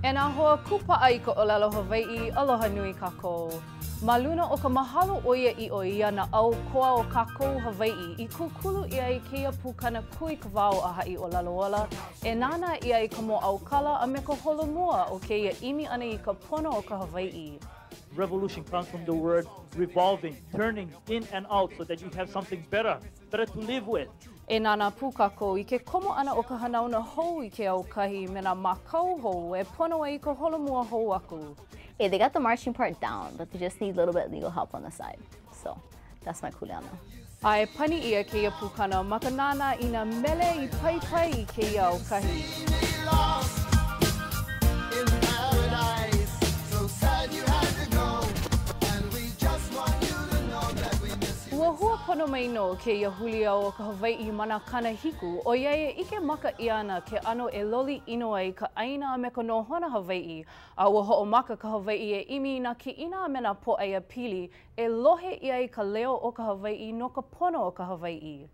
E nā hoa kupa'a I ka ʻOlelo Hawaii, aloha nui kākou. Ma luna o ka mahalo oia I o ia na au koa o kākou Hawaii I kukulu ia I keia pūkana kui ka wao ʻahaʻi ʻOlelo ola, e nāna ia I ka mo au kala a me ka holomua o keia imi ana I ka pono o ka Hawaii. Revolution comes from the word revolving, turning in and out so that you have something better to live with. E nāna pūkako I ke komo ana o ka hanauna hou I ke aukahi me nā mākau hou e pono ai ka holomua hou aku. Hey, they got the marching part down, but they just need a little bit of legal help on the side. So that's my kuleana. A e pani ia keia pūkana makanana I nā mele I pai I keia aukahi. Ua hua pono mai no ke ia hulia o ka Hawaii mana kana hiku o iaia ike maka I ana ke ano e loli ino ai ka aina me ka nohona Hawaii a ua ho'omaka ka Hawaii e imi na ki ina me na po'aia pili e lohe I ai ka leo o ka Hawaii no ka pono o ka Hawaii.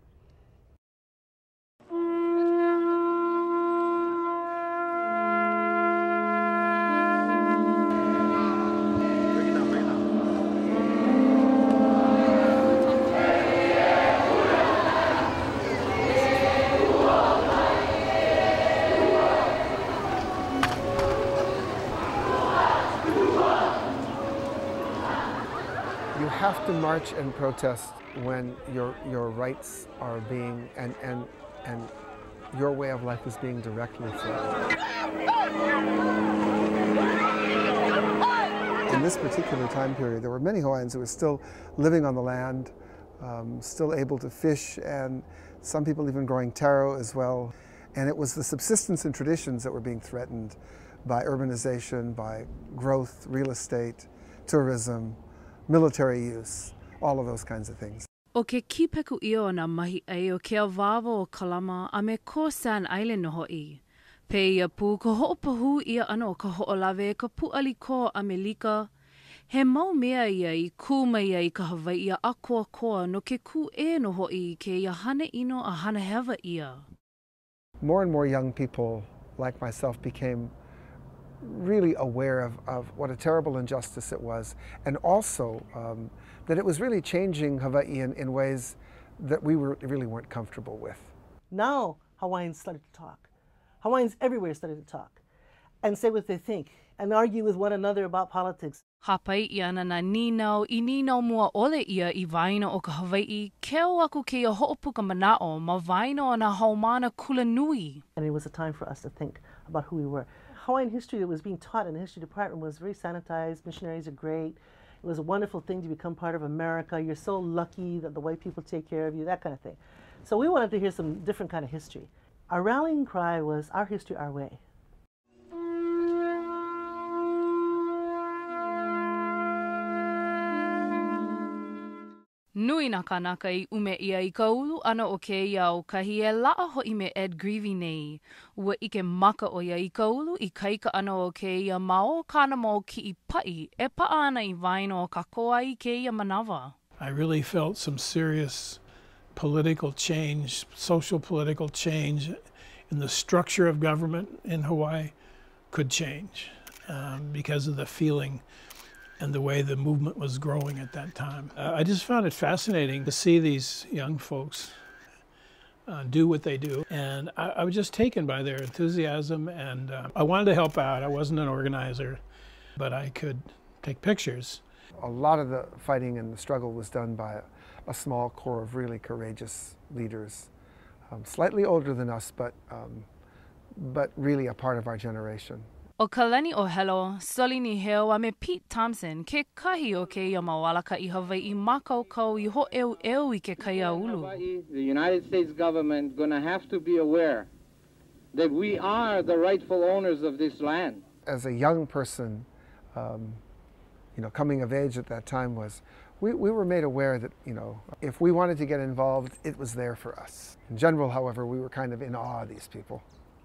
You have to march and protest when your rights are being and your way of life is being directly threatened. In this particular time period, there were many Hawaiians who were still living on the land, still able to fish, and some people even growing taro as well. And it was the subsistence and traditions that were being threatened by urbanization, by growth, real estate, tourism, military use, all of those kinds of things. O ke kipeku io na mahi ai o ke awāwa o Kalama a me ko San Island no hoi. Pe ia pu ka ho'opahu ia ano ka ho'olawe ka pu'ali ko Amerika. He mau mea ia I ku mai ai ka Hawaii a akoa koa no ke ku e no hoi ke ia hana ino a hana hewa ia. More and more young people like myself became really aware of what a terrible injustice it was, and also that it was really changing Hawaii in ways that we really weren't comfortable with. Now Hawaiians started to talk. Hawaiians everywhere started to talk and say what they think and argue with one another about politics. Hapai ia na ninau I ninau mua ole ia I vaina o ka Hawaii, keo aku ke ia ho'opuka mana'o ma vaina o na haumana kula nui. And it was a time for us to think about who we were. Hawaiian history that was being taught in the history department was very sanitized. Missionaries are great. It was a wonderful thing to become part of America. You're so lucky that the white people take care of you, that kind of thing. So we wanted to hear some different kind of history. Our rallying cry was our history, our way. Nui na kanaka I ume ia I ka ulu ana o ke ia o kahi e laa ho'i me Ed Greevy nei. Ua ike maka o ia I ka ulu I kaika ana o ke ia mao kana mo ki I pai e paa ana I vaina o ka koa I ke ia manawa. I really felt some serious political change, social political change in the structure of government in Hawaii could change because of the feeling and the way the movement was growing at that time. I just found it fascinating to see these young folks do what they do. And I was just taken by their enthusiasm, and I wanted to help out. I wasn't an organizer, but I could take pictures. A lot of the fighting and the struggle was done by a small core of really courageous leaders, slightly older than us, but really a part of our generation. O ka lani o helo, soli ni heo a me Pete Thompson ke kahi o ke ia mawalaka I Hawaii makaukau I ho eo I ke kaia ulu. Hawaii, the United States government gonna have to be aware that we are the rightful owners of this land. As a young person, coming of age at that time we were made aware that, if we wanted to get involved, it was there for us. In general, however, we were kind of in awe of these people.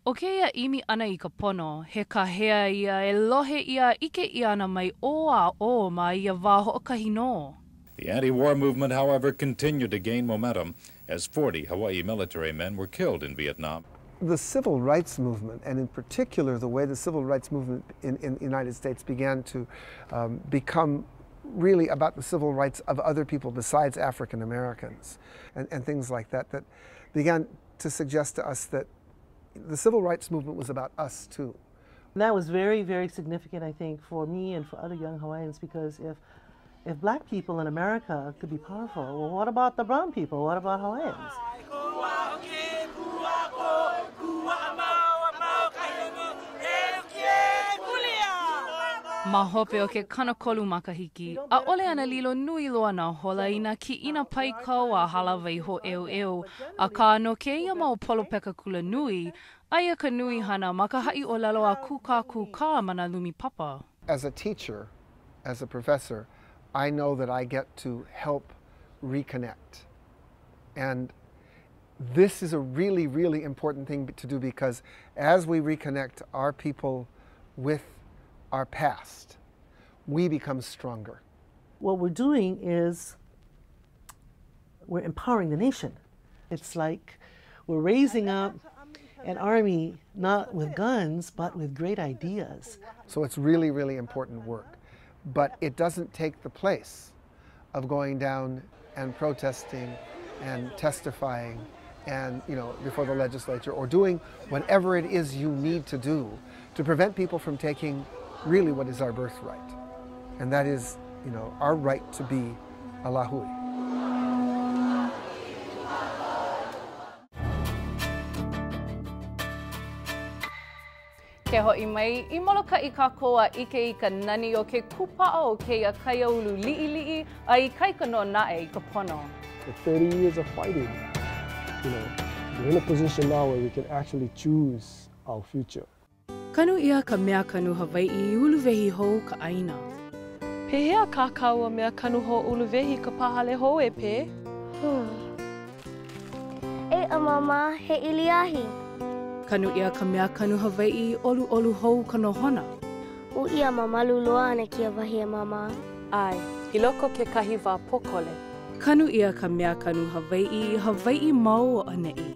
O ke ia imi ana I ka pono, he ka hea ia e lohe ia ike ia ana mai o a o ma ia wā ho'okahi no. The anti-war movement, however, continued to gain momentum as 40 Hawaii military men were killed in Vietnam. The civil rights movement, and in particular the way the civil rights movement in the United States began to become really about the civil rights of other people besides African Americans and things like that, that began to suggest to us that the civil rights movement was about us too. And that was very, very significant, I think, for me and for other young Hawaiians, because if black people in America could be powerful, well, what about the brown people? What about Hawaiians? Ma hope o ke kanakolu makahiki, a ole ana lilo nui loa na holaina ki ina pai kau a halawai ho eo, a ka no ke ia mau polo peka kula nui, aia ka nui hana makahaʻi ʻOlelo a kuka mana lumi papa. As a teacher, as a professor, I know that I get to help reconnect. And this is a really, really important thing to do, because as we reconnect our people with our past, we become stronger. What we're doing is we're empowering the nation. It's like we're raising up an army, not with guns, but with great ideas. So it's really, really important work. But it doesn't take the place of going down and protesting and testifying and, before the legislature, or doing whatever it is you need to do to prevent people from taking really what is our birthright. And that is, our right to be a lahui. Ke hoʻi mai, I moloka I kākoa ike I ka nani o ke kupaʻa o keia kaiaulu liʻiliʻi a I kaika no naʻe I ka pono. For 30 years of fighting, we're in a position now where we can actually choose our future. Kanu ia ka mea kanu Hawaiʻi uluwehi hou ka ʻaina. Pehea kākau a mea kanu ho uluwehi ka pahale hou e pē? E a mama he iliahi. Kanu ia ka mea kanu Hawaiʻi olu hou ka nohona. U ia mamalu loa ana kia wahi e mama. Ai, I loko ke kahi wā pokole. Kanu ia ka mea kanu Hawaiʻi mau o aneʻi.